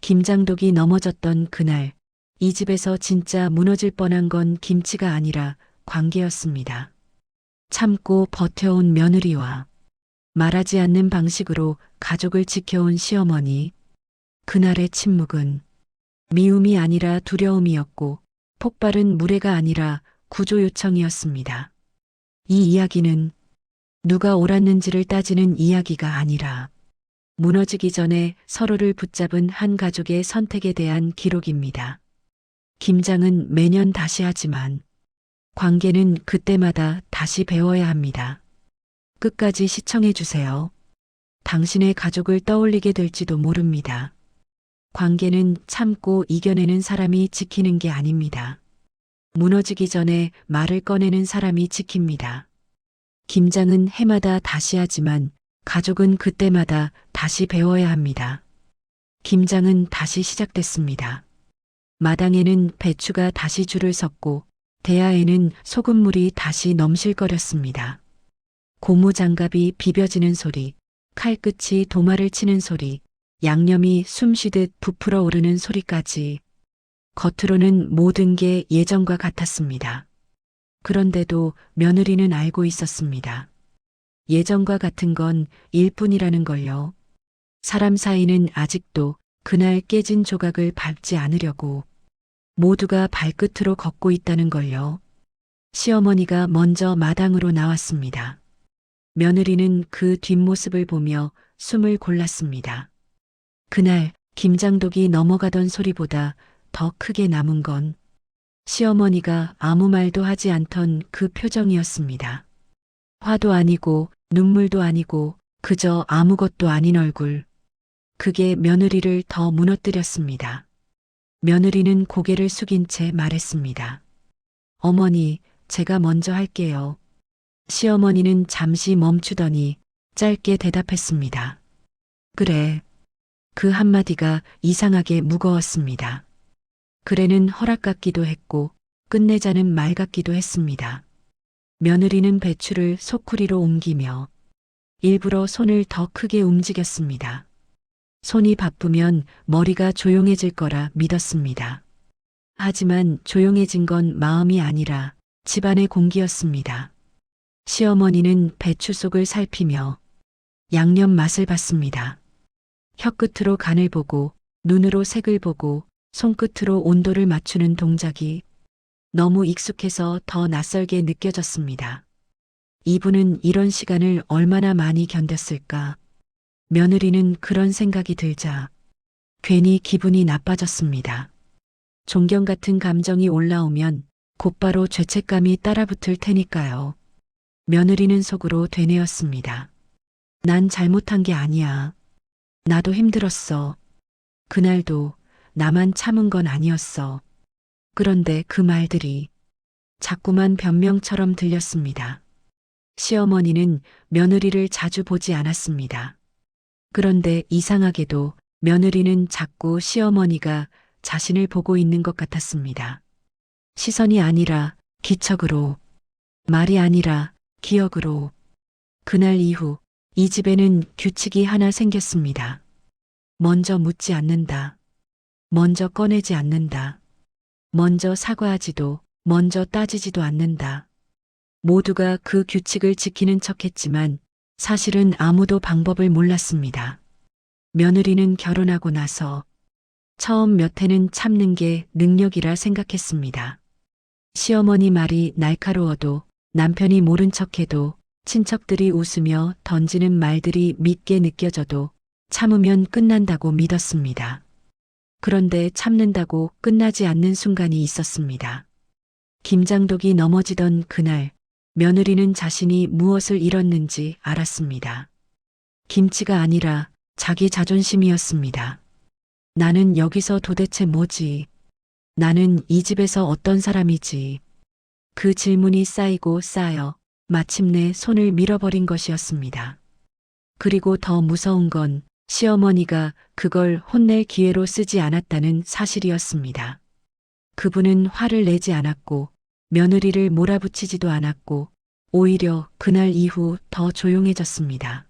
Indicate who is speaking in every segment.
Speaker 1: 김장독이 넘어졌던 그날, 이 집에서 진짜 무너질 뻔한 건 김치가 아니라 관계였습니다. 참고 버텨온 며느리와 말하지 않는 방식으로 가족을 지켜온 시어머니, 그날의 침묵은 미움이 아니라 두려움이었고 폭발은 무례가 아니라 구조 요청이었습니다. 이 이야기는 누가 옳았는지를 따지는 이야기가 아니라 무너지기 전에 서로를 붙잡은 한 가족의 선택에 대한 기록입니다. 김장은 매년 다시 하지만 관계는 그때마다 다시 배워야 합니다. 끝까지 시청해 주세요. 당신의 가족을 떠올리게 될지도 모릅니다. 관계는 참고 이겨내는 사람이 지키는 게 아닙니다. 무너지기 전에 말을 꺼내는 사람이 지킵니다. 김장은 해마다 다시 하지만 가족은 그때마다 다시 배워야 합니다. 김장은 다시 시작됐습니다. 마당에는 배추가 다시 줄을 섰고 대야에는 소금물이 다시 넘실거렸습니다. 고무장갑이 비벼지는 소리, 칼끝이 도마를 치는 소리, 양념이 숨쉬듯 부풀어 오르는 소리까지 겉으로는 모든 게 예전과 같았습니다. 그런데도 며느리는 알고 있었습니다. 예전과 같은 건 일뿐이라는 걸요. 사람 사이는 아직도 그날 깨진 조각을 밟지 않으려고 모두가 발끝으로 걷고 있다는 걸요. 시어머니가 먼저 마당으로 나왔습니다. 며느리는 그 뒷모습을 보며 숨을 골랐습니다. 그날 김장독이 넘어가던 소리보다 더 크게 남은 건 시어머니가 아무 말도 하지 않던 그 표정이었습니다. 화도 아니고 눈물도 아니고 그저 아무것도 아닌 얼굴. 그게 며느리를 더 무너뜨렸습니다. 며느리는 고개를 숙인 채 말했습니다. 어머니, 제가 먼저 할게요. 시어머니는 잠시 멈추더니 짧게 대답했습니다. 그래. 그 한마디가 이상하게 무거웠습니다. 그래는 허락 같기도 했고 끝내자는 말 같기도 했습니다. 며느리는 배추를 소쿠리로 옮기며 일부러 손을 더 크게 움직였습니다. 손이 바쁘면 머리가 조용해질 거라 믿었습니다. 하지만 조용해진 건 마음이 아니라 집안의 공기였습니다. 시어머니는 배추 속을 살피며 양념 맛을 봤습니다. 혀끝으로 간을 보고 눈으로 색을 보고 손끝으로 온도를 맞추는 동작이 너무 익숙해서 더 낯설게 느껴졌습니다. 이분은 이런 시간을 얼마나 많이 견뎠을까? 며느리는 그런 생각이 들자 괜히 기분이 나빠졌습니다. 존경 같은 감정이 올라오면 곧바로 죄책감이 따라붙을 테니까요. 며느리는 속으로 되뇌었습니다. 난 잘못한 게 아니야. 나도 힘들었어. 그날도 나만 참은 건 아니었어. 그런데 그 말들이 자꾸만 변명처럼 들렸습니다. 시어머니는 며느리를 자주 보지 않았습니다. 그런데 이상하게도 며느리는 자꾸 시어머니가 자신을 보고 있는 것 같았습니다. 시선이 아니라 기척으로, 말이 아니라 기억으로. 그날 이후 이 집에는 규칙이 하나 생겼습니다. 먼저 묻지 않는다. 먼저 꺼내지 않는다. 먼저 사과하지도, 먼저 따지지도 않는다. 모두가 그 규칙을 지키는 척했지만 사실은 아무도 방법을 몰랐습니다. 며느리는 결혼하고 나서 처음 몇 해는 참는 게 능력이라 생각했습니다. 시어머니 말이 날카로워도 남편이 모른 척해도 친척들이 웃으며 던지는 말들이 밉게 느껴져도 참으면 끝난다고 믿었습니다. 그런데 참는다고 끝나지 않는 순간이 있었습니다. 김장독이 넘어지던 그날 며느리는 자신이 무엇을 잃었는지 알았습니다. 김치가 아니라 자기 자존심이었습니다. 나는 여기서 도대체 뭐지? 나는 이 집에서 어떤 사람이지? 그 질문이 쌓이고 쌓여 마침내 손을 밀어버린 것이었습니다. 그리고 더 무서운 건 시어머니가 그걸 혼낼 기회로 쓰지 않았다는 사실이었습니다. 그분은 화를 내지 않았고 며느리를 몰아붙이지도 않았고 오히려 그날 이후 더 조용해졌습니다.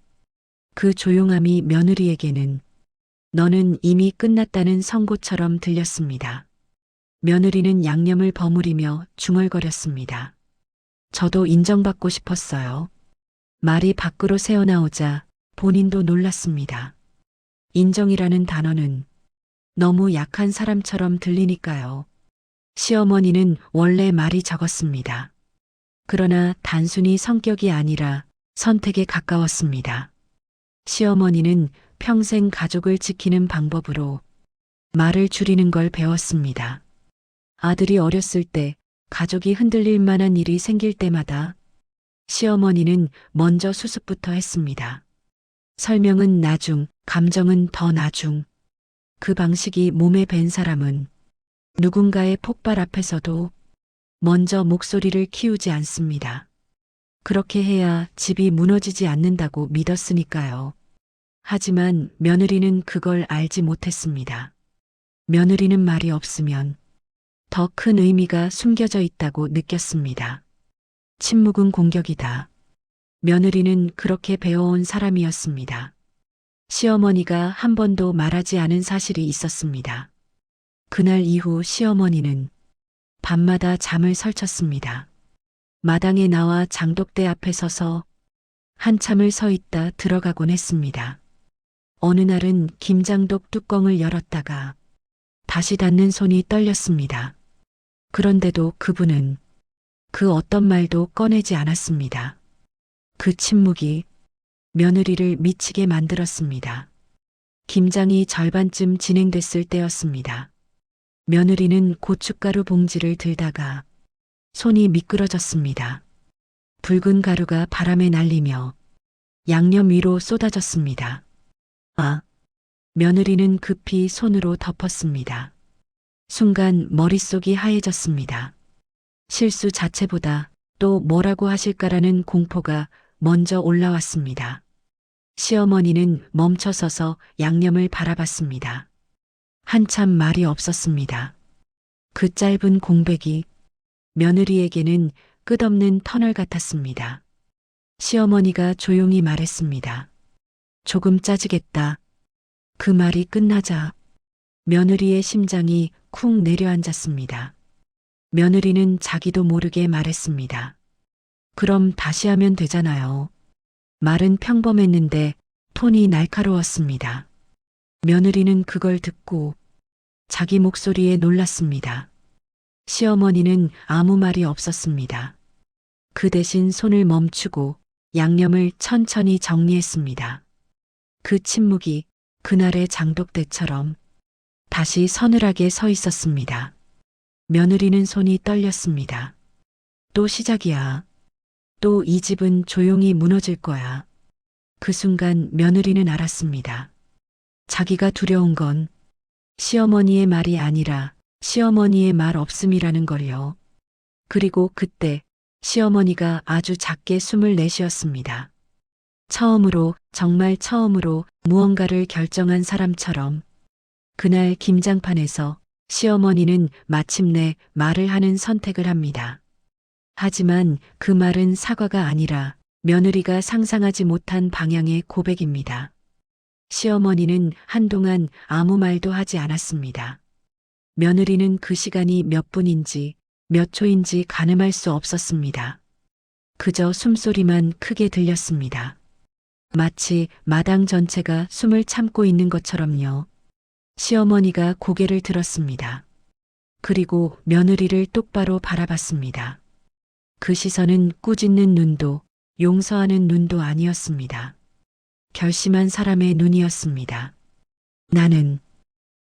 Speaker 1: 그 조용함이 며느리에게는 너는 이미 끝났다는 선고처럼 들렸습니다. 며느리는 양념을 버무리며 중얼거렸습니다. 저도 인정받고 싶었어요. 말이 밖으로 새어나오자 본인도 놀랐습니다. 인정이라는 단어는 너무 약한 사람처럼 들리니까요. 시어머니는 원래 말이 적었습니다. 그러나 단순히 성격이 아니라 선택에 가까웠습니다. 시어머니는 평생 가족을 지키는 방법으로 말을 줄이는 걸 배웠습니다. 아들이 어렸을 때 가족이 흔들릴 만한 일이 생길 때마다 시어머니는 먼저 수습부터 했습니다. 설명은 나중, 감정은 더 나중. 그 방식이 몸에 밴 사람은 누군가의 폭발 앞에서도 먼저 목소리를 키우지 않습니다. 그렇게 해야 집이 무너지지 않는다고 믿었으니까요. 하지만 며느리는 그걸 알지 못했습니다. 며느리는 말이 없으면 더 큰 의미가 숨겨져 있다고 느꼈습니다. 침묵은 공격이다. 며느리는 그렇게 배워온 사람이었습니다. 시어머니가 한 번도 말하지 않은 사실이 있었습니다. 그날 이후 시어머니는 밤마다 잠을 설쳤습니다. 마당에 나와 장독대 앞에 서서 한참을 서 있다 들어가곤 했습니다. 어느 날은 김장독 뚜껑을 열었다가 다시 닫는 손이 떨렸습니다. 그런데도 그분은 그 어떤 말도 꺼내지 않았습니다. 그 침묵이 며느리를 미치게 만들었습니다. 김장이 절반쯤 진행됐을 때였습니다. 며느리는 고춧가루 봉지를 들다가 손이 미끄러졌습니다. 붉은 가루가 바람에 날리며 양념 위로 쏟아졌습니다. 아! 며느리는 급히 손으로 덮었습니다. 순간 머릿속이 하얘졌습니다. 실수 자체보다 또 뭐라고 하실까라는 공포가 먼저 올라왔습니다. 시어머니는 멈춰서서 양념을 바라봤습니다. 한참 말이 없었습니다. 그 짧은 공백이 며느리에게는 끝없는 터널 같았습니다. 시어머니가 조용히 말했습니다. 조금 짜지겠다. 그 말이 끝나자 며느리의 심장이 쿵 내려앉았습니다. 며느리는 자기도 모르게 말했습니다. 그럼 다시 하면 되잖아요. 말은 평범했는데 톤이 날카로웠습니다. 며느리는 그걸 듣고 자기 목소리에 놀랐습니다. 시어머니는 아무 말이 없었습니다. 그 대신 손을 멈추고 양념을 천천히 정리했습니다. 그 침묵이 그날의 장독대처럼 다시 서늘하게 서 있었습니다. 며느리는 손이 떨렸습니다. 또 시작이야. 또 이 집은 조용히 무너질 거야. 그 순간 며느리는 알았습니다. 자기가 두려운 건 시어머니의 말이 아니라 시어머니의 말 없음이라는 걸요. 그리고 그때 시어머니가 아주 작게 숨을 내쉬었습니다. 처음으로, 정말 처음으로 무언가를 결정한 사람처럼 그날 김장판에서 시어머니는 마침내 말을 하는 선택을 합니다. 하지만 그 말은 사과가 아니라 며느리가 상상하지 못한 방향의 고백입니다. 시어머니는 한동안 아무 말도 하지 않았습니다. 며느리는 그 시간이 몇 분인지 몇 초인지 가늠할 수 없었습니다. 그저 숨소리만 크게 들렸습니다. 마치 마당 전체가 숨을 참고 있는 것처럼요. 시어머니가 고개를 들었습니다. 그리고 며느리를 똑바로 바라봤습니다. 그 시선은 꾸짖는 눈도 용서하는 눈도 아니었습니다. 결심한 사람의 눈이었습니다. 나는,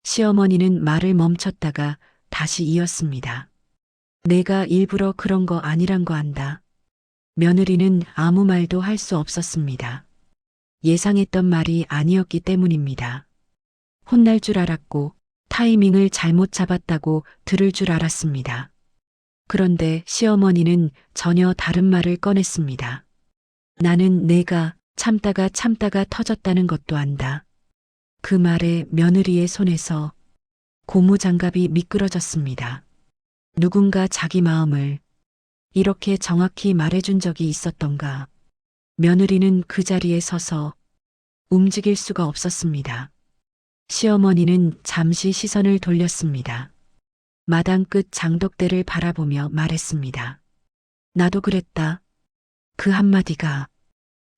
Speaker 1: 시어머니는 말을 멈췄다가 다시 이었습니다. 내가 일부러 그런 거 아니란 거 안다. 며느리는 아무 말도 할 수 없었습니다. 예상했던 말이 아니었기 때문입니다. 혼날 줄 알았고 타이밍을 잘못 잡았다고 들을 줄 알았습니다. 그런데 시어머니는 전혀 다른 말을 꺼냈습니다. 나는 내가 참다가 터졌다는 것도 안다. 그 말에 며느리의 손에서 고무장갑이 미끄러졌습니다. 누군가 자기 마음을 이렇게 정확히 말해준 적이 있었던가. 며느리는 그 자리에 서서 움직일 수가 없었습니다. 시어머니는 잠시 시선을 돌렸습니다. 마당 끝 장독대를 바라보며 말했습니다. 나도 그랬다. 그 한마디가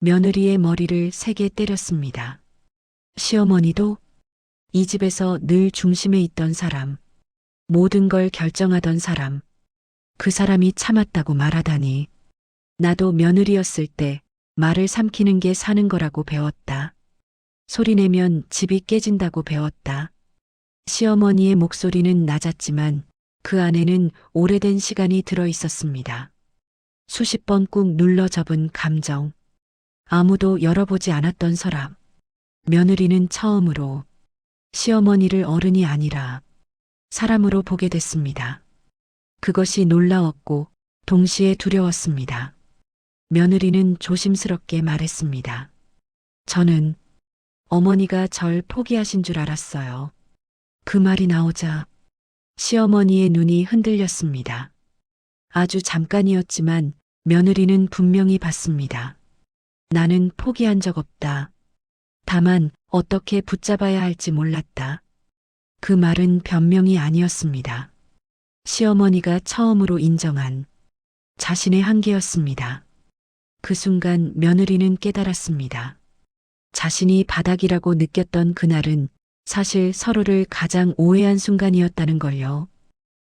Speaker 1: 며느리의 머리를 세게 때렸습니다. 시어머니도 이 집에서 늘 중심에 있던 사람, 모든 걸 결정하던 사람, 그 사람이 참았다고 말하다니. 나도 며느리였을 때 말을 삼키는 게 사는 거라고 배웠다. 소리내면 집이 깨진다고 배웠다. 시어머니의 목소리는 낮았지만 그 안에는 오래된 시간이 들어 있었습니다. 수십 번 꾹 눌러 접은 감정, 아무도 열어보지 않았던 서랍. 며느리는 처음으로 시어머니를 어른이 아니라 사람으로 보게 됐습니다. 그것이 놀라웠고 동시에 두려웠습니다. 며느리는 조심스럽게 말했습니다. 저는 어머니가 절 포기하신 줄 알았어요. 그 말이 나오자 시어머니의 눈이 흔들렸습니다. 아주 잠깐이었지만 며느리는 분명히 봤습니다. 나는 포기한 적 없다. 다만 어떻게 붙잡아야 할지 몰랐다. 그 말은 변명이 아니었습니다. 시어머니가 처음으로 인정한 자신의 한계였습니다. 그 순간 며느리는 깨달았습니다. 자신이 바닥이라고 느꼈던 그날은 사실 서로를 가장 오해한 순간이었다는 걸요.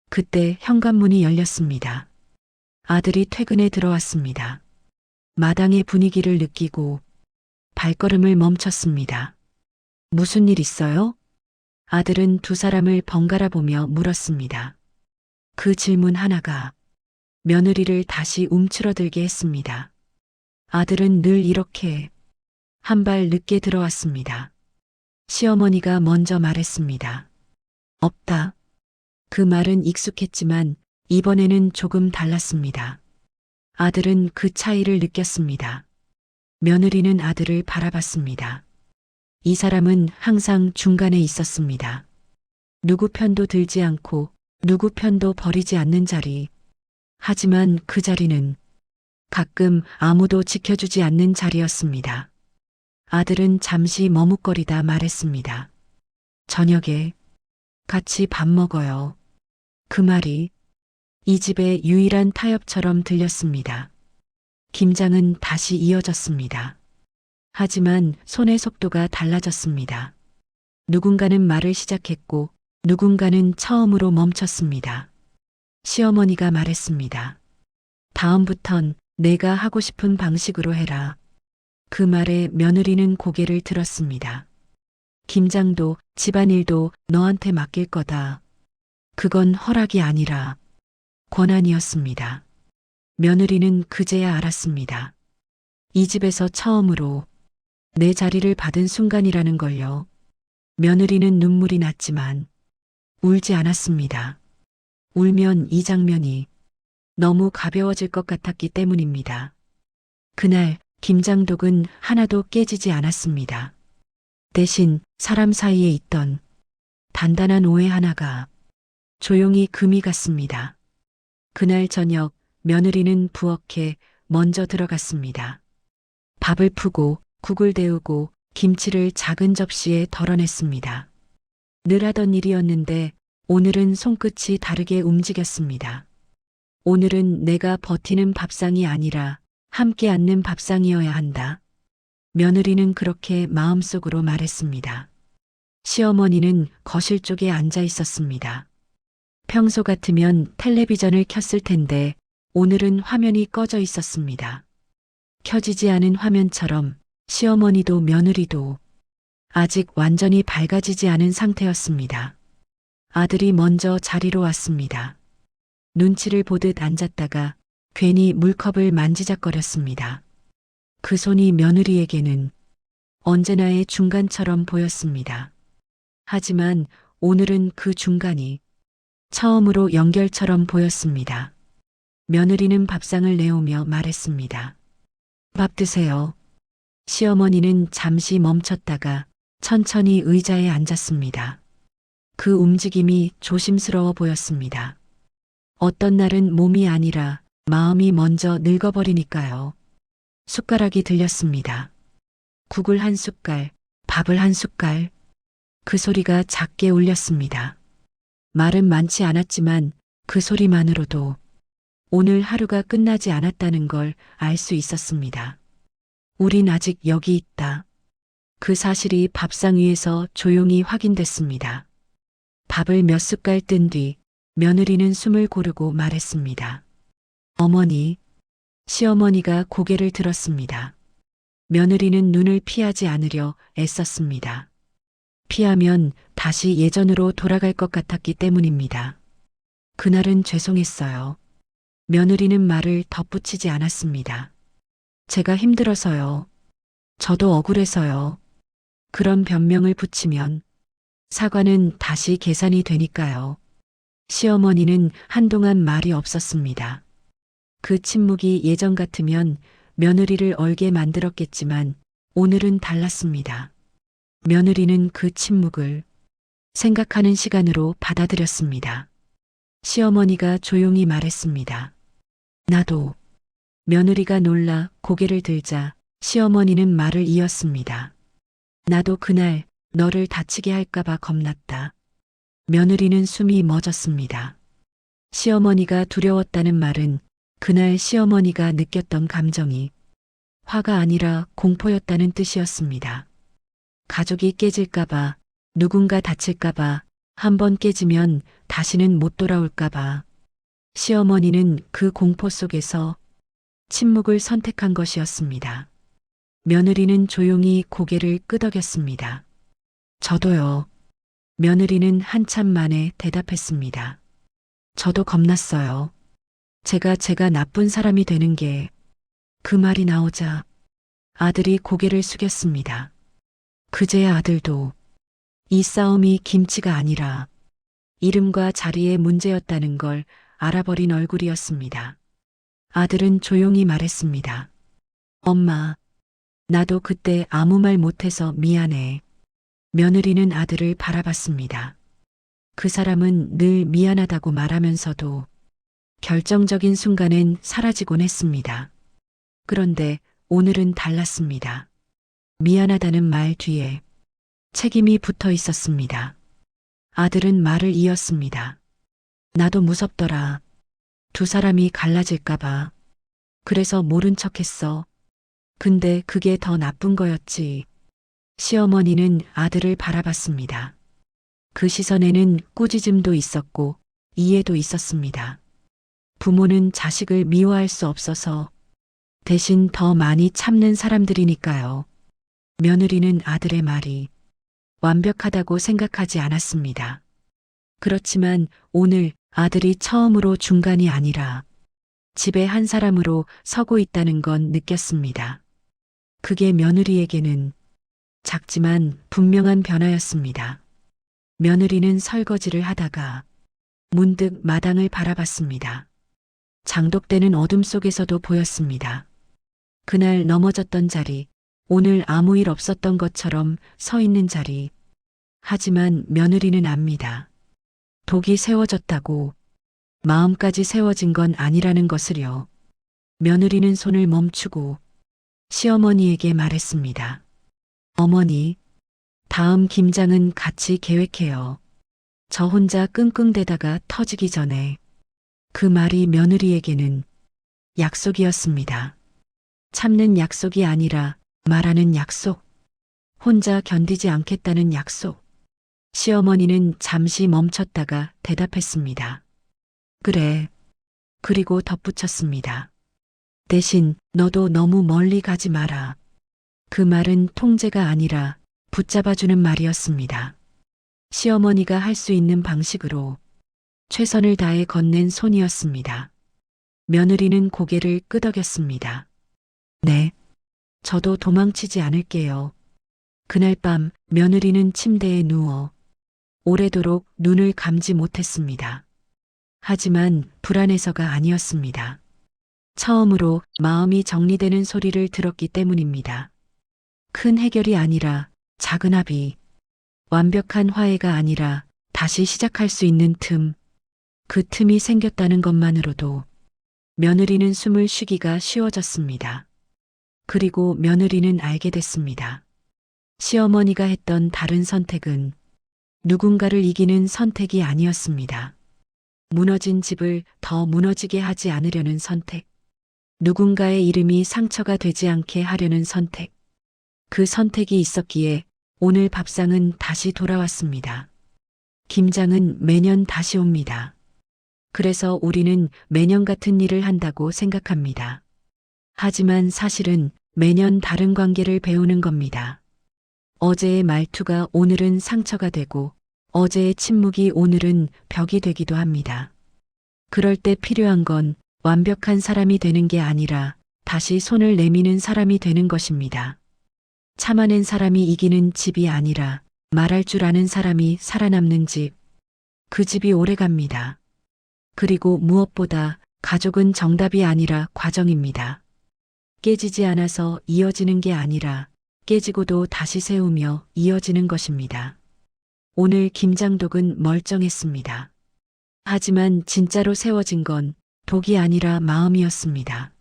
Speaker 1: 그때 현관문이 열렸습니다. 아들이 퇴근해 들어왔습니다. 마당의 분위기를 느끼고 발걸음을 멈췄습니다. 무슨 일 있어요? 아들은 두 사람을 번갈아 보며 물었습니다. 그 질문 하나가 며느리를 다시 움츠러들게 했습니다. 아들은 늘 이렇게 한 발 늦게 들어왔습니다. 시어머니가 먼저 말했습니다. 없다. 그 말은 익숙했지만 이번에는 조금 달랐습니다. 아들은 그 차이를 느꼈습니다. 며느리는 아들을 바라봤습니다. 이 사람은 항상 중간에 있었습니다. 누구 편도 들지 않고 누구 편도 버리지 않는 자리. 하지만 그 자리는 가끔 아무도 지켜주지 않는 자리였습니다. 아들은 잠시 머뭇거리다 말했습니다. 저녁에 같이 밥 먹어요. 그 말이 이 집의 유일한 타협처럼 들렸습니다. 김장은 다시 이어졌습니다. 하지만 손의 속도가 달라졌습니다. 누군가는 말을 시작했고 누군가는 처음으로 멈췄습니다. 시어머니가 말했습니다. 다음부턴 내가 하고 싶은 방식으로 해라. 그 말에 며느리는 고개를 들었습니다. 김장도 집안일도 너한테 맡길 거다. 그건 허락이 아니라 권한이었습니다. 며느리는 그제야 알았습니다. 이 집에서 처음으로 내 자리를 받은 순간이라는 걸요. 며느리는 눈물이 났지만 울지 않았습니다. 울면 이 장면이 너무 가벼워질 것 같았기 때문입니다. 그날 김장독은 하나도 깨지지 않았습니다. 대신 사람 사이에 있던 단단한 오해 하나가 조용히 금이 갔습니다. 그날 저녁 며느리는 부엌에 먼저 들어갔습니다. 밥을 푸고 국을 데우고 김치를 작은 접시에 덜어냈습니다. 늘 하던 일이었는데 오늘은 손끝이 다르게 움직였습니다. 오늘은 내가 버티는 밥상이 아니라 함께 앉는 밥상이어야 한다. 며느리는 그렇게 마음속으로 말했습니다. 시어머니는 거실 쪽에 앉아 있었습니다. 평소 같으면 텔레비전을 켰을 텐데 오늘은 화면이 꺼져 있었습니다. 켜지지 않은 화면처럼 시어머니도 며느리도 아직 완전히 밝아지지 않은 상태였습니다. 아들이 먼저 자리로 왔습니다. 눈치를 보듯 앉았다가 괜히 물컵을 만지작거렸습니다. 그 손이 며느리에게는 언제나의 중간처럼 보였습니다. 하지만 오늘은 그 중간이 처음으로 연결처럼 보였습니다. 며느리는 밥상을 내오며 말했습니다. 밥 드세요. 시어머니는 잠시 멈췄다가 천천히 의자에 앉았습니다. 그 움직임이 조심스러워 보였습니다. 어떤 날은 몸이 아니라 마음이 먼저 늙어버리니까요. 숟가락이 들렸습니다. 국을 한 숟갈, 밥을 한 숟갈. 그 소리가 작게 울렸습니다. 말은 많지 않았지만 그 소리만으로도 오늘 하루가 끝나지 않았다는 걸 알 수 있었습니다. 우린 아직 여기 있다. 그 사실이 밥상 위에서 조용히 확인됐습니다. 밥을 몇 숟갈 뜬 뒤 며느리는 숨을 고르고 말했습니다. 어머니, 시어머니가 고개를 들었습니다. 며느리는 눈을 피하지 않으려 애썼습니다. 피하면 다시 예전으로 돌아갈 것 같았기 때문입니다. 그날은 죄송했어요. 며느리는 말을 덧붙이지 않았습니다. 제가 힘들어서요. 저도 억울해서요. 그런 변명을 붙이면 사과는 다시 계산이 되니까요. 시어머니는 한동안 말이 없었습니다. 그 침묵이 예전 같으면 며느리를 얼게 만들었겠지만 오늘은 달랐습니다. 며느리는 그 침묵을 생각하는 시간으로 받아들였습니다. 시어머니가 조용히 말했습니다. 나도. 며느리가 놀라 고개를 들자 시어머니는 말을 이었습니다. 나도 그날 너를 다치게 할까봐 겁났다. 며느리는 숨이 멎었습니다. 시어머니가 두려웠다는 말은 그날 시어머니가 느꼈던 감정이 화가 아니라 공포였다는 뜻이었습니다. 가족이 깨질까봐, 누군가 다칠까봐, 한 번 깨지면 다시는 못 돌아올까봐. 시어머니는 그 공포 속에서 침묵을 선택한 것이었습니다. 며느리는 조용히 고개를 끄덕였습니다. 저도요. 며느리는 한참 만에 대답했습니다. 저도 겁났어요. 제가 나쁜 사람이 되는 게 그 말이 나오자 아들이 고개를 숙였습니다. 그제야 아들도 이 싸움이 김치가 아니라 이름과 자리의 문제였다는 걸 알아버린 얼굴이었습니다. 아들은 조용히 말했습니다. 엄마, 나도 그때 아무 말 못해서 미안해. 며느리는 아들을 바라봤습니다. 그 사람은 늘 미안하다고 말하면서도 결정적인 순간엔 사라지곤 했습니다. 그런데 오늘은 달랐습니다. 미안하다는 말 뒤에 책임이 붙어 있었습니다. 아들은 말을 이었습니다. 나도 무섭더라. 두 사람이 갈라질까봐. 그래서 모른 척했어. 근데 그게 더 나쁜 거였지. 시어머니는 아들을 바라봤습니다. 그 시선에는 꾸짖음도 있었고 이해도 있었습니다. 부모는 자식을 미워할 수 없어서 대신 더 많이 참는 사람들이니까요. 며느리는 아들의 말이 완벽하다고 생각하지 않았습니다. 그렇지만 오늘 아들이 처음으로 중간이 아니라 집에 한 사람으로 서고 있다는 건 느꼈습니다. 그게 며느리에게는 작지만 분명한 변화였습니다. 며느리는 설거지를 하다가 문득 마당을 바라봤습니다. 장독대는 어둠 속에서도 보였습니다. 그날 넘어졌던 자리, 오늘 아무 일 없었던 것처럼 서 있는 자리. 하지만 며느리는 압니다. 독이 세워졌다고 마음까지 세워진 건 아니라는 것을요. 며느리는 손을 멈추고 시어머니에게 말했습니다. 어머니, 다음 김장은 같이 계획해요. 저 혼자 끙끙대다가 터지기 전에. 그 말이 며느리에게는 약속이었습니다. 참는 약속이 아니라 말하는 약속. 혼자 견디지 않겠다는 약속. 시어머니는 잠시 멈췄다가 대답했습니다. 그래. 그리고 덧붙였습니다. 대신 너도 너무 멀리 가지 마라. 그 말은 통제가 아니라 붙잡아주는 말이었습니다. 시어머니가 할 수 있는 방식으로 최선을 다해 건넨 손이었습니다. 며느리는 고개를 끄덕였습니다. 네. 저도 도망치지 않을게요. 그날 밤 며느리는 침대에 누워 오래도록 눈을 감지 못했습니다. 하지만 불안해서가 아니었습니다. 처음으로 마음이 정리되는 소리를 들었기 때문입니다. 큰 해결이 아니라 작은 합의, 완벽한 화해가 아니라 다시 시작할 수 있는 틈, 그 틈이 생겼다는 것만으로도 며느리는 숨을 쉬기가 쉬워졌습니다. 그리고 며느리는 알게 됐습니다. 시어머니가 했던 다른 선택은 누군가를 이기는 선택이 아니었습니다. 무너진 집을 더 무너지게 하지 않으려는 선택. 누군가의 이름이 상처가 되지 않게 하려는 선택. 그 선택이 있었기에 오늘 밥상은 다시 돌아왔습니다. 김장은 매년 다시 옵니다. 그래서 우리는 매년 같은 일을 한다고 생각합니다. 하지만 사실은 매년 다른 관계를 배우는 겁니다. 어제의 말투가 오늘은 상처가 되고 어제의 침묵이 오늘은 벽이 되기도 합니다. 그럴 때 필요한 건 완벽한 사람이 되는 게 아니라 다시 손을 내미는 사람이 되는 것입니다. 참아낸 사람이 이기는 집이 아니라 말할 줄 아는 사람이 살아남는 집. 그 집이 오래 갑니다. 그리고 무엇보다 가족은 정답이 아니라 과정입니다. 깨지지 않아서 이어지는 게 아니라 깨지고도 다시 세우며 이어지는 것입니다. 오늘 김장독은 멀쩡했습니다. 하지만 진짜로 세워진 건 독이 아니라 마음이었습니다.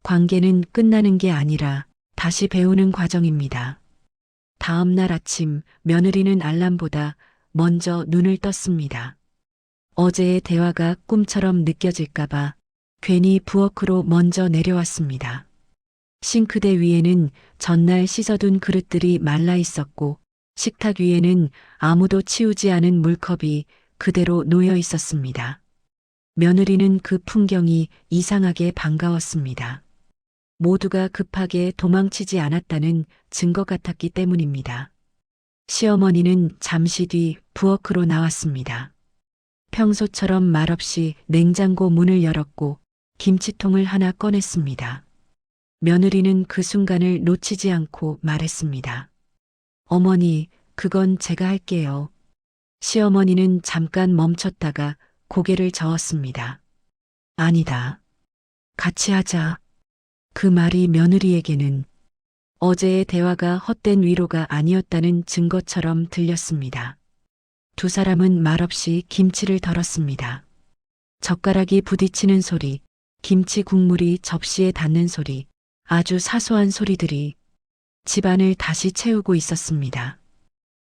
Speaker 1: 관계는 끝나는 게 아니라 다시 배우는 과정입니다. 다음 날 아침 며느리는 알람보다 먼저 눈을 떴습니다. 어제의 대화가 꿈처럼 느껴질까봐 괜히 부엌으로 먼저 내려왔습니다. 싱크대 위에는 전날 씻어둔 그릇들이 말라 있었고 식탁 위에는 아무도 치우지 않은 물컵이 그대로 놓여 있었습니다. 며느리는 그 풍경이 이상하게 반가웠습니다. 모두가 급하게 도망치지 않았다는 증거 같았기 때문입니다. 시어머니는 잠시 뒤 부엌으로 나왔습니다. 평소처럼 말없이 냉장고 문을 열었고 김치통을 하나 꺼냈습니다. 며느리는 그 순간을 놓치지 않고 말했습니다. 어머니, 그건 제가 할게요. 시어머니는 잠깐 멈췄다가 고개를 저었습니다. 아니다. 같이 하자. 그 말이 며느리에게는 어제의 대화가 헛된 위로가 아니었다는 증거처럼 들렸습니다. 두 사람은 말없이 김치를 덜었습니다. 젓가락이 부딪히는 소리, 김치 국물이 접시에 닿는 소리, 아주 사소한 소리들이 집안을 다시 채우고 있었습니다.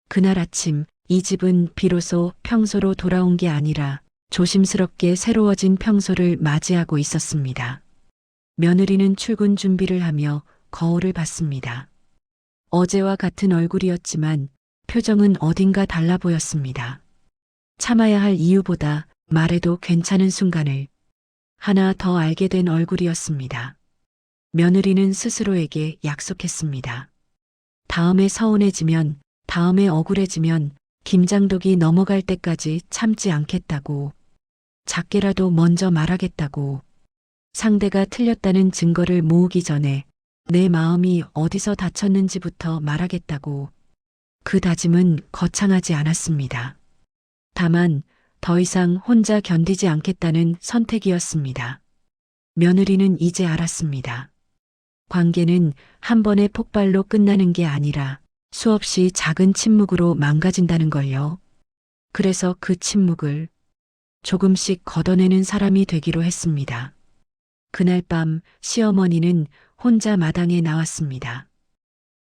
Speaker 1: 그날 아침 이 집은 비로소 평소로 돌아온 게 아니라 조심스럽게 새로워진 평소를 맞이하고 있었습니다. 며느리는 출근 준비를 하며 거울을 봤습니다. 어제와 같은 얼굴이었지만 표정은 어딘가 달라 보였습니다. 참아야 할 이유보다 말해도 괜찮은 순간을 하나 더 알게 된 얼굴이었습니다. 며느리는 스스로에게 약속했습니다. 다음에 서운해지면, 다음에 억울해지면 김장독이 넘어갈 때까지 참지 않겠다고, 작게라도 먼저 말하겠다고, 상대가 틀렸다는 증거를 모으기 전에 내 마음이 어디서 다쳤는지부터 말하겠다고. 그 다짐은 거창하지 않았습니다. 다만 더 이상 혼자 견디지 않겠다는 선택이었습니다. 며느리는 이제 알았습니다. 관계는 한 번의 폭발로 끝나는 게 아니라 수없이 작은 침묵으로 망가진다는 걸요. 그래서 그 침묵을 조금씩 걷어내는 사람이 되기로 했습니다. 그날 밤 시어머니는 혼자 마당에 나왔습니다.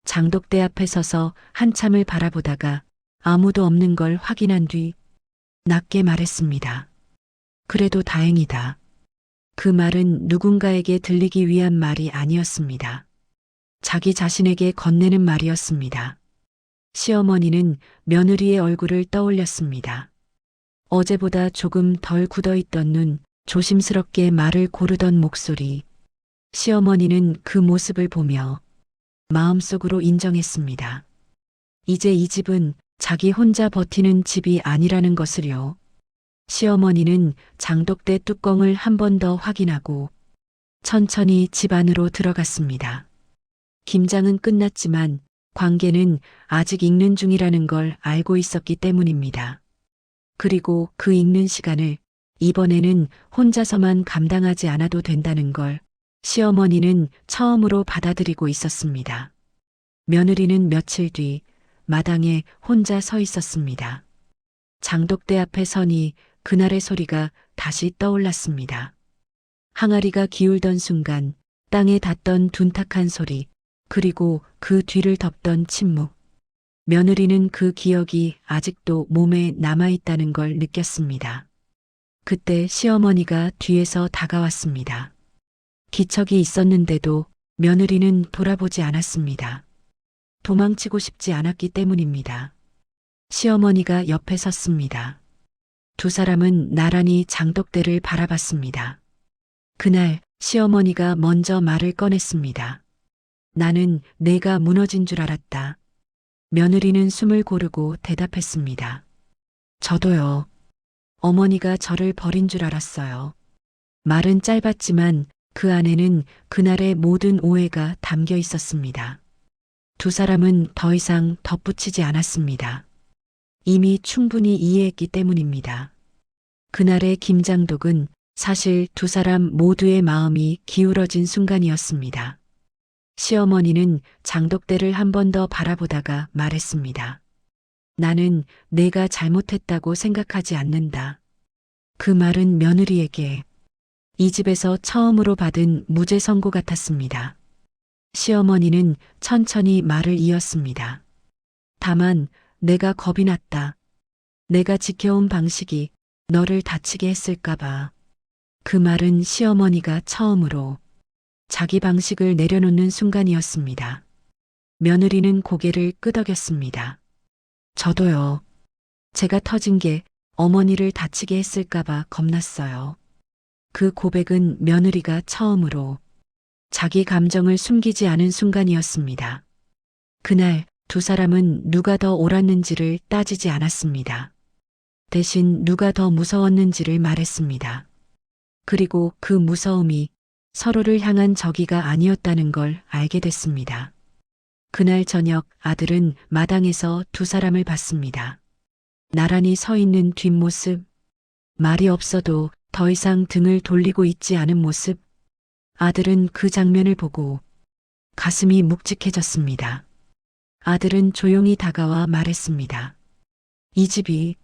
Speaker 1: 장독대 앞에 서서 한참을 바라보다가 아무도 없는 걸 확인한 뒤 낮게 말했습니다. 그래도 다행이다. 그 말은 누군가에게 들리기 위한 말이 아니었습니다. 자기 자신에게 건네는 말이었습니다. 시어머니는 며느리의 얼굴을 떠올렸습니다. 어제보다 조금 덜 굳어있던 눈, 조심스럽게 말을 고르던 목소리. 시어머니는 그 모습을 보며 마음속으로 인정했습니다. 이제 이 집은 자기 혼자 버티는 집이 아니라는 것을요. 시어머니는 장독대 뚜껑을 한 번 더 확인하고 천천히 집 안으로 들어갔습니다. 김장은 끝났지만 관계는 아직 익는 중이라는 걸 알고 있었기 때문입니다. 그리고 그 익는 시간을 이번에는 혼자서만 감당하지 않아도 된다는 걸 시어머니는 처음으로 받아들이고 있었습니다. 며느리는 며칠 뒤 마당에 혼자 서 있었습니다. 장독대 앞에 서니 그날의 소리가 다시 떠올랐습니다. 항아리가 기울던 순간 땅에 닿던 둔탁한 소리, 그리고 그 뒤를 덮던 침묵. 며느리는 그 기억이 아직도 몸에 남아있다는 걸 느꼈습니다. 그때 시어머니가 뒤에서 다가왔습니다. 기척이 있었는데도 며느리는 돌아보지 않았습니다. 도망치고 싶지 않았기 때문입니다. 시어머니가 옆에 섰습니다. 두 사람은 나란히 장독대를 바라봤습니다. 그날 시어머니가 먼저 말을 꺼냈습니다. 나는 내가 무너진 줄 알았다. 며느리는 숨을 고르고 대답했습니다. 저도요. 어머니가 저를 버린 줄 알았어요. 말은 짧았지만 그 안에는 그날의 모든 오해가 담겨 있었습니다. 두 사람은 더 이상 덧붙이지 않았습니다. 이미 충분히 이해했기 때문입니다. 그날의 김장독은 사실 두 사람 모두의 마음이 기울어진 순간이었습니다. 시어머니는 장독대를 한 번 더 바라보다가 말했습니다. 나는 내가 잘못했다고 생각하지 않는다. 그 말은 며느리에게 이 집에서 처음으로 받은 무죄 선고 같았습니다. 시어머니는 천천히 말을 이었습니다. 다만 내가 겁이 났다. 내가 지켜온 방식이 너를 다치게 했을까봐. 그 말은 시어머니가 처음으로 자기 방식을 내려놓는 순간이었습니다. 며느리는 고개를 끄덕였습니다. 저도요. 제가 터진 게 어머니를 다치게 했을까봐 겁났어요. 그 고백은 며느리가 처음으로 자기 감정을 숨기지 않은 순간이었습니다. 그날 두 사람은 누가 더 옳았는지를 따지지 않았습니다. 대신 누가 더 무서웠는지를 말했습니다. 그리고 그 무서움이 서로를 향한 적이가 아니었다는 걸 알게 됐습니다. 그날 저녁 아들은 마당에서 두 사람을 봤습니다. 나란히 서 있는 뒷모습, 말이 없어도 더 이상 등을 돌리고 있지 않은 모습. 아들은 그 장면을 보고 가슴이 묵직해졌습니다. 아들은 조용히 다가와 말했습니다. 이 집이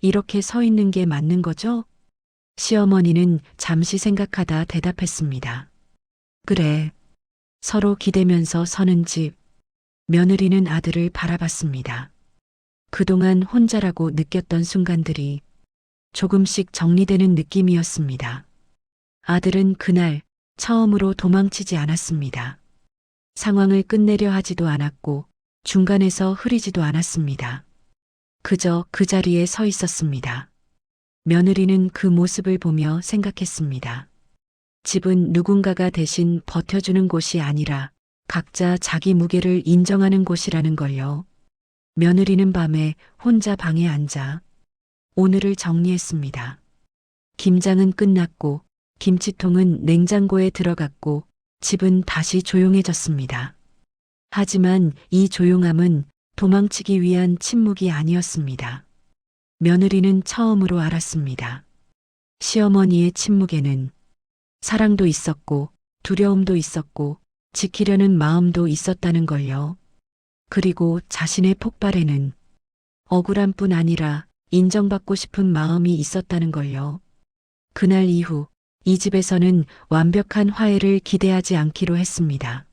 Speaker 1: 이렇게 서 있는 게 맞는 거죠? 시어머니는 잠시 생각하다 대답했습니다. 그래. 서로 기대면서 서는 집. 며느리는 아들을 바라봤습니다. 그동안 혼자라고 느꼈던 순간들이 조금씩 정리되는 느낌이었습니다. 아들은 그날 처음으로 도망치지 않았습니다. 상황을 끝내려 하지도 않았고 중간에서 흐리지도 않았습니다. 그저 그 자리에 서 있었습니다. 며느리는 그 모습을 보며 생각했습니다. 집은 누군가가 대신 버텨주는 곳이 아니라 각자 자기 무게를 인정하는 곳이라는 걸요. 며느리는 밤에 혼자 방에 앉아 오늘을 정리했습니다. 김장은 끝났고 김치통은 냉장고에 들어갔고 집은 다시 조용해졌습니다. 하지만 이 조용함은 도망치기 위한 침묵이 아니었습니다. 며느리는 처음으로 알았습니다. 시어머니의 침묵에는 사랑도 있었고 두려움도 있었고 지키려는 마음도 있었다는 걸요. 그리고 자신의 폭발에는 억울함 뿐 아니라 인정받고 싶은 마음이 있었다는 걸요. 그날 이후 이 집에서는 완벽한 화해를 기대하지 않기로 했습니다.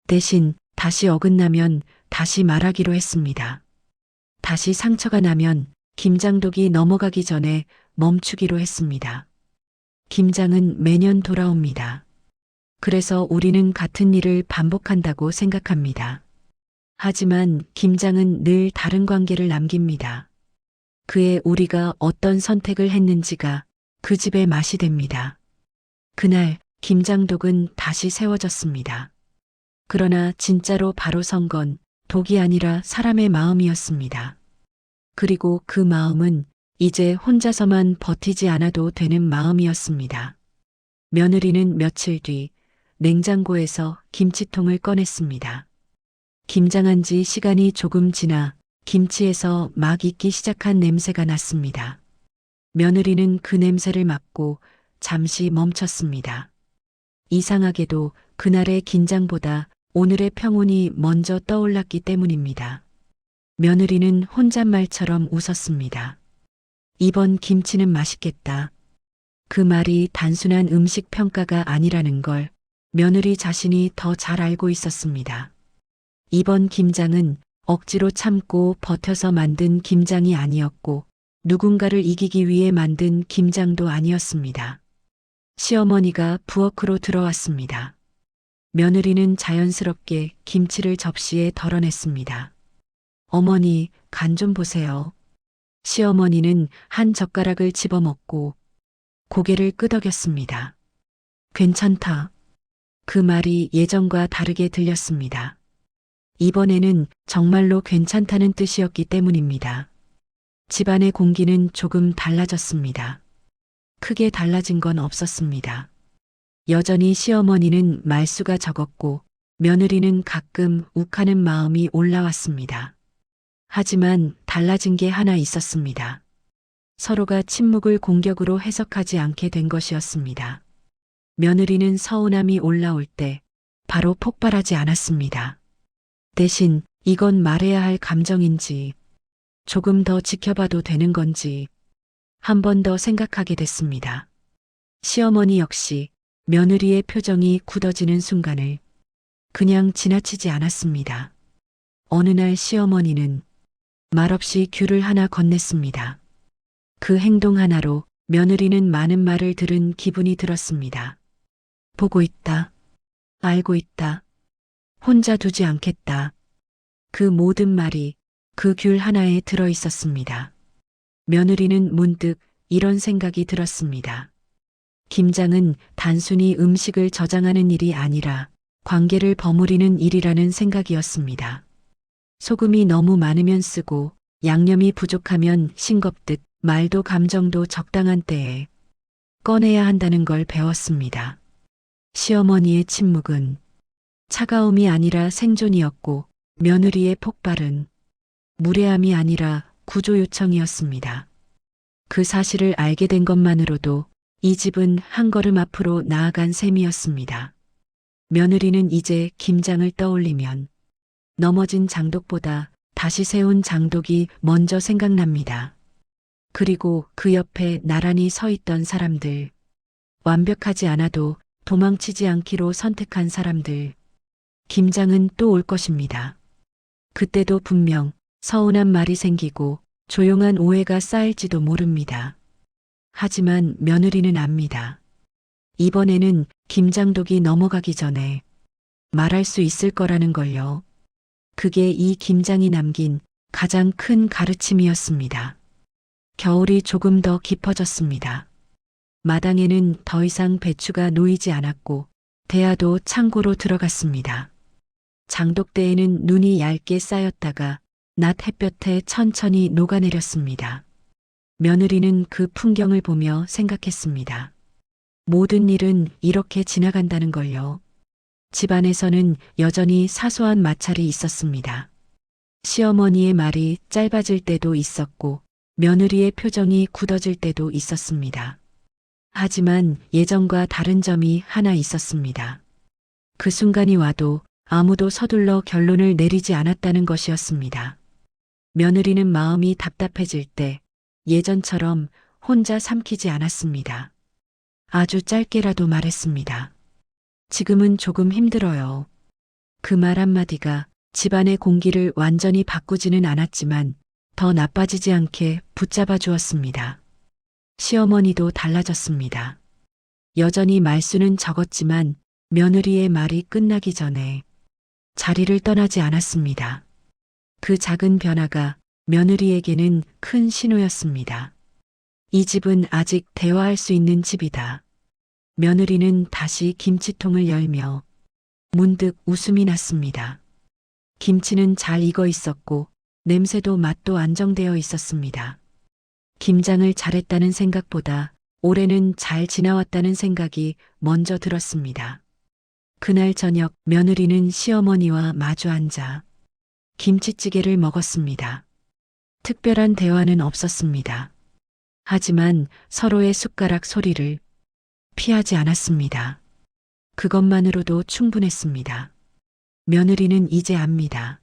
Speaker 1: 대신 다시 어긋나면 다시 말하기로 했습니다. 다시 상처가 나면 김장독이 넘어가기 전에 멈추기로 했습니다. 김장은 매년 돌아옵니다. 그래서 우리는 같은 일을 반복한다고 생각합니다. 하지만 김장은 늘 다른 관계를 남깁니다. 그의 우리가 어떤 선택을 했는지가 그 집의 맛이 됩니다. 그날 김장독은 다시 세워졌습니다. 그러나 진짜로 바로 선 건 독이 아니라 사람의 마음이었습니다. 그리고 그 마음은 이제 혼자서만 버티지 않아도 되는 마음이었습니다. 며느리는 며칠 뒤 냉장고에서 김치통을 꺼냈습니다. 김장한 지 시간이 조금 지나 김치에서 막 익기 시작한 냄새가 났습니다. 며느리는 그 냄새를 맡고 잠시 멈췄습니다. 이상하게도 그날의 긴장보다 오늘의 평온이 먼저 떠올랐기 때문입니다. 며느리는 혼잣말처럼 웃었습니다. 이번 김치는 맛있겠다. 그 말이 단순한 음식 평가가 아니라는 걸 며느리 자신이 더 잘 알고 있었습니다. 이번 김장은 억지로 참고 버텨서 만든 김장이 아니었고 누군가를 이기기 위해 만든 김장도 아니었습니다. 시어머니가 부엌으로 들어왔습니다. 며느리는 자연스럽게 김치를 접시에 덜어냈습니다. 어머니, 간 좀 보세요. 시어머니는 한 젓가락을 집어먹고 고개를 끄덕였습니다. 괜찮다. 그 말이 예전과 다르게 들렸습니다. 이번에는 정말로 괜찮다는 뜻이었기 때문입니다. 집안의 공기는 조금 달라졌습니다. 크게 달라진 건 없었습니다. 여전히 시어머니는 말수가 적었고 며느리는 가끔 욱하는 마음이 올라왔습니다. 하지만 달라진 게 하나 있었습니다. 서로가 침묵을 공격으로 해석하지 않게 된 것이었습니다. 며느리는 서운함이 올라올 때 바로 폭발하지 않았습니다. 대신 이건 말해야 할 감정인지 조금 더 지켜봐도 되는 건지 한 번 더 생각하게 됐습니다. 시어머니 역시 며느리의 표정이 굳어지는 순간을 그냥 지나치지 않았습니다. 어느 날 시어머니는 말없이 귤을 하나 건넸습니다. 그 행동 하나로 며느리는 많은 말을 들은 기분이 들었습니다. 보고 있다. 알고 있다. 혼자 두지 않겠다. 그 모든 말이 그 귤 하나에 들어 있었습니다. 며느리는 문득 이런 생각이 들었습니다. 김장은 단순히 음식을 저장하는 일이 아니라 관계를 버무리는 일이라는 생각이었습니다. 소금이 너무 많으면 쓰고 양념이 부족하면 싱겁듯 말도 감정도 적당한 때에 꺼내야 한다는 걸 배웠습니다. 시어머니의 침묵은 차가움이 아니라 생존이었고 며느리의 폭발은 무례함이 아니라 구조 요청이었습니다. 그 사실을 알게 된 것만으로도 이 집은 한 걸음 앞으로 나아간 셈이었습니다. 며느리는 이제 김장을 떠올리면 넘어진 장독보다 다시 세운 장독이 먼저 생각납니다. 그리고 그 옆에 나란히 서 있던 사람들, 완벽하지 않아도 도망치지 않기로 선택한 사람들, 김장은 또 올 것입니다. 그때도 분명 서운한 말이 생기고 조용한 오해가 쌓일지도 모릅니다. 하지만 며느리는 압니다. 이번에는 김장독이 넘어가기 전에 말할 수 있을 거라는 걸요. 그게 이 김장이 남긴 가장 큰 가르침이었습니다. 겨울이 조금 더 깊어졌습니다. 마당에는 더 이상 배추가 놓이지 않았고 대야도 창고로 들어갔습니다. 장독대에는 눈이 얇게 쌓였다가 낮 햇볕에 천천히 녹아내렸습니다. 며느리는 그 풍경을 보며 생각했습니다. 모든 일은 이렇게 지나간다는 걸요. 집안에서는 여전히 사소한 마찰이 있었습니다. 시어머니의 말이 짧아질 때도 있었고 며느리의 표정이 굳어질 때도 있었습니다. 하지만 예전과 다른 점이 하나 있었습니다. 그 순간이 와도 아무도 서둘러 결론을 내리지 않았다는 것이었습니다. 며느리는 마음이 답답해질 때 예전처럼 혼자 삼키지 않았습니다. 아주 짧게라도 말했습니다. 지금은 조금 힘들어요. 그 말 한마디가 집안의 공기를 완전히 바꾸지는 않았지만 더 나빠지지 않게 붙잡아 주었습니다. 시어머니도 달라졌습니다. 여전히 말수는 적었지만 며느리의 말이 끝나기 전에 자리를 떠나지 않았습니다. 그 작은 변화가 며느리에게는 큰 신호였습니다. 이 집은 아직 대화할 수 있는 집이다. 며느리는 다시 김치통을 열며 문득 웃음이 났습니다. 김치는 잘 익어 있었고 냄새도 맛도 안정되어 있었습니다. 김장을 잘했다는 생각보다 올해는 잘 지나왔다는 생각이 먼저 들었습니다. 그날 저녁 며느리는 시어머니와 마주 앉아 김치찌개를 먹었습니다. 특별한 대화는 없었습니다. 하지만 서로의 숟가락 소리를 피하지 않았습니다. 그것만으로도 충분했습니다. 며느리는 이제 압니다.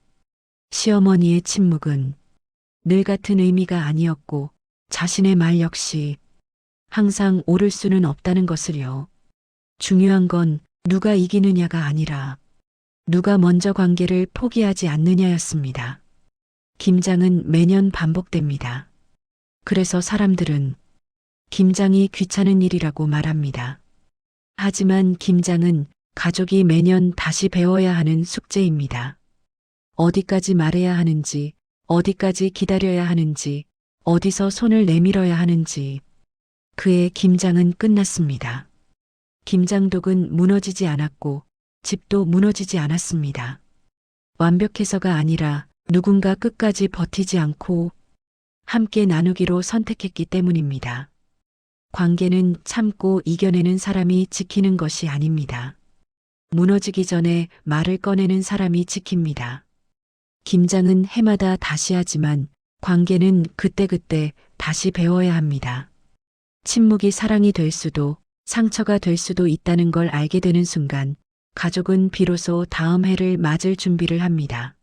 Speaker 1: 시어머니의 침묵은 늘 같은 의미가 아니었고 자신의 말 역시 항상 옳을 수는 없다는 것을요. 중요한 건 누가 이기느냐가 아니라 누가 먼저 관계를 포기하지 않느냐였습니다. 김장은 매년 반복됩니다. 그래서 사람들은 김장이 귀찮은 일이라고 말합니다. 하지만 김장은 가족이 매년 다시 배워야 하는 숙제입니다. 어디까지 말해야 하는지, 어디까지 기다려야 하는지, 어디서 손을 내밀어야 하는지. 그의 김장은 끝났습니다. 김장독은 무너지지 않았고 집도 무너지지 않았습니다. 완벽해서가 아니라 누군가 끝까지 버티지 않고 함께 나누기로 선택했기 때문입니다. 관계는 참고 이겨내는 사람이 지키는 것이 아닙니다. 무너지기 전에 말을 꺼내는 사람이 지킵니다. 김장은 해마다 다시 하지만 관계는 그때그때 다시 배워야 합니다. 침묵이 사랑이 될 수도 상처가 될 수도 있다는 걸 알게 되는 순간 가족은 비로소 다음 해를 맞을 준비를 합니다.